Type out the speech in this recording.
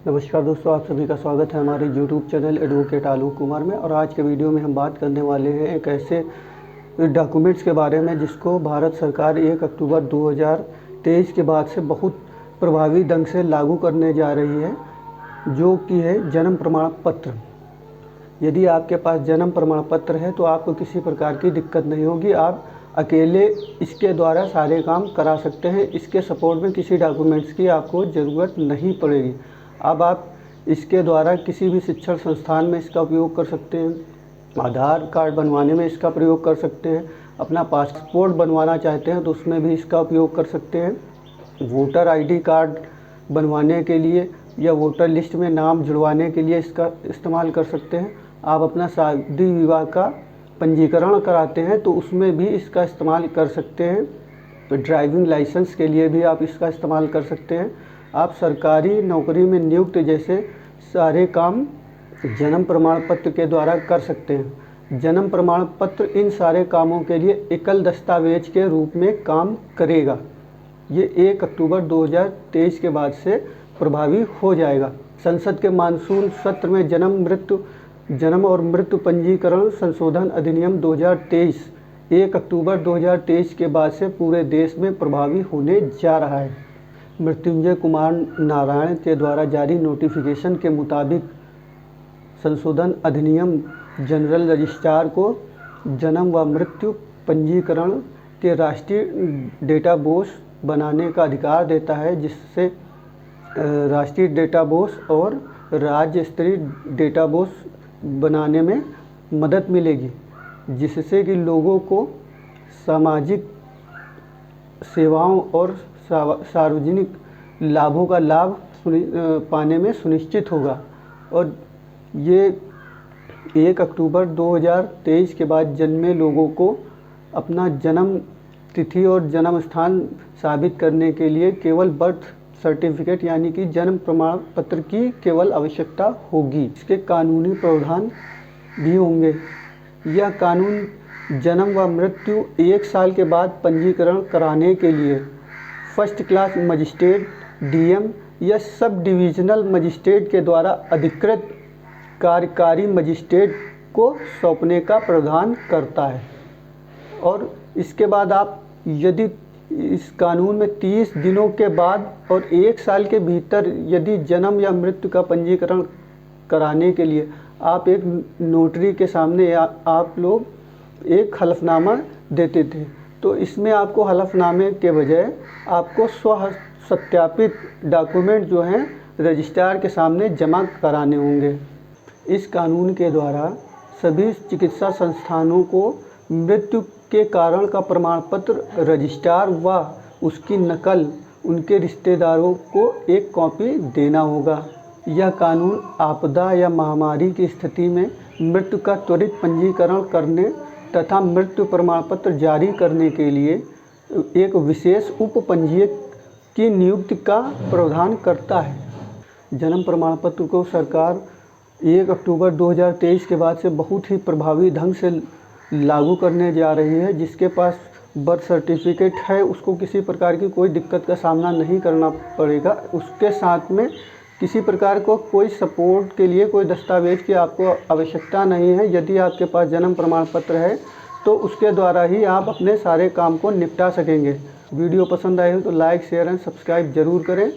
नमस्कार दोस्तों, आप सभी का स्वागत है हमारे YouTube channel advocate Alok Kumar में। और आज के वीडियो में हम बात करने वाले हैं एक ऐसे डॉक्यूमेंट्स के बारे में जिसको भारत सरकार 1 अक्टूबर 2023 के बाद से बहुत प्रभावी ढंग से लागू करने जा रही है, जो कि है जन्म प्रमाण पत्र। यदि आपके पास जन्म प्रमाण पत्र है तो आपको किसी प्रकार की दिक्कत नहीं होगी। आप अकेले इसके द्वारा सारे काम करा सकते हैं। इसके सपोर्ट में किसी डॉक्यूमेंट्स की आपको ज़रूरत नहीं पड़ेगी। अब आप इसके द्वारा किसी भी शिक्षण संस्थान में इसका उपयोग कर सकते हैं, आधार कार्ड बनवाने में इसका प्रयोग कर सकते हैं, अपना पासपोर्ट बनवाना चाहते हैं तो उसमें भी इसका उपयोग कर सकते हैं, वोटर आईडी कार्ड बनवाने के लिए या वोटर लिस्ट में नाम जुड़वाने के लिए इसका इस्तेमाल कर सकते हैं। आप अपना शादी विवाह का पंजीकरण कराते हैं तो उसमें भी इसका इस्तेमाल कर सकते हैं। तो ड्राइविंग लाइसेंस के लिए भी आप इसका इस्तेमाल कर सकते हैं। आप सरकारी नौकरी में नियुक्त जैसे सारे काम जन्म प्रमाण पत्र के द्वारा कर सकते हैं। जन्म प्रमाण पत्र इन सारे कामों के लिए एकल दस्तावेज के रूप में काम करेगा। ये 1 अक्टूबर 2023 के बाद से प्रभावी हो जाएगा। संसद के मानसून सत्र में जन्म और मृत्यु पंजीकरण संशोधन अधिनियम 2023 1 अक्टूबर 2023 के बाद से पूरे देश में प्रभावी होने जा रहा है। मृत्युंजय कुमार नारायण के द्वारा जारी नोटिफिकेशन के मुताबिक संशोधन अधिनियम जनरल रजिस्ट्रार को जन्म व मृत्यु पंजीकरण के राष्ट्रीय डेटाबेस बनाने का अधिकार देता है, जिससे राष्ट्रीय डेटाबेस और राज्य स्तरीय डेटाबेस बनाने में मदद मिलेगी, जिससे कि लोगों को सामाजिक सेवाओं और सार्वजनिक लाभों का लाभ पाने में सुनिश्चित होगा। और ये 1 अक्टूबर 2023 के बाद जन्मे लोगों को अपना जन्म तिथि और जन्म स्थान साबित करने के लिए केवल बर्थ सर्टिफिकेट यानी कि जन्म प्रमाण पत्र की केवल आवश्यकता होगी। इसके कानूनी प्रावधान भी होंगे। यह कानून जन्म व मृत्यु 1 साल के बाद पंजीकरण कराने के लिए फर्स्ट क्लास मजिस्ट्रेट, डीएम या सब डिविजनल मजिस्ट्रेट के द्वारा अधिकृत कार्यकारी मजिस्ट्रेट को सौंपने का प्रावधान करता है। और इसके बाद आप यदि इस कानून में 30 दिनों के बाद और 1 साल के भीतर यदि जन्म या मृत्यु का पंजीकरण कराने के लिए आप एक नोटरी के सामने आप लोग एक हलफनामा देते थे, तो इसमें आपको हलफनामे के बजाय आपको स्व सत्यापित डॉक्यूमेंट जो हैं रजिस्ट्रार के सामने जमा कराने होंगे। इस कानून के द्वारा सभी चिकित्सा संस्थानों को मृत्यु के कारण का प्रमाण पत्र रजिस्ट्रार व उसकी नकल उनके रिश्तेदारों को एक कॉपी देना होगा। यह कानून आपदा या महामारी की स्थिति में मृत्यु का त्वरित पंजीकरण करने तथा मृत्यु प्रमाण पत्र जारी करने के लिए एक विशेष उपपंजीयक की नियुक्ति का प्रावधान करता है। जन्म प्रमाण पत्र को सरकार 1 अक्टूबर 2023 के बाद से बहुत ही प्रभावी ढंग से लागू करने जा रही है। जिसके पास बर्थ सर्टिफिकेट है उसको किसी प्रकार की कोई दिक्कत का सामना नहीं करना पड़ेगा। उसके साथ में किसी प्रकार को कोई सपोर्ट के लिए कोई दस्तावेज की आपको आवश्यकता नहीं है। यदि आपके पास जन्म प्रमाण पत्र है तो उसके द्वारा ही आप अपने सारे काम को निपटा सकेंगे। वीडियो पसंद आए हो तो लाइक, शेयर एंड सब्सक्राइब ज़रूर करें।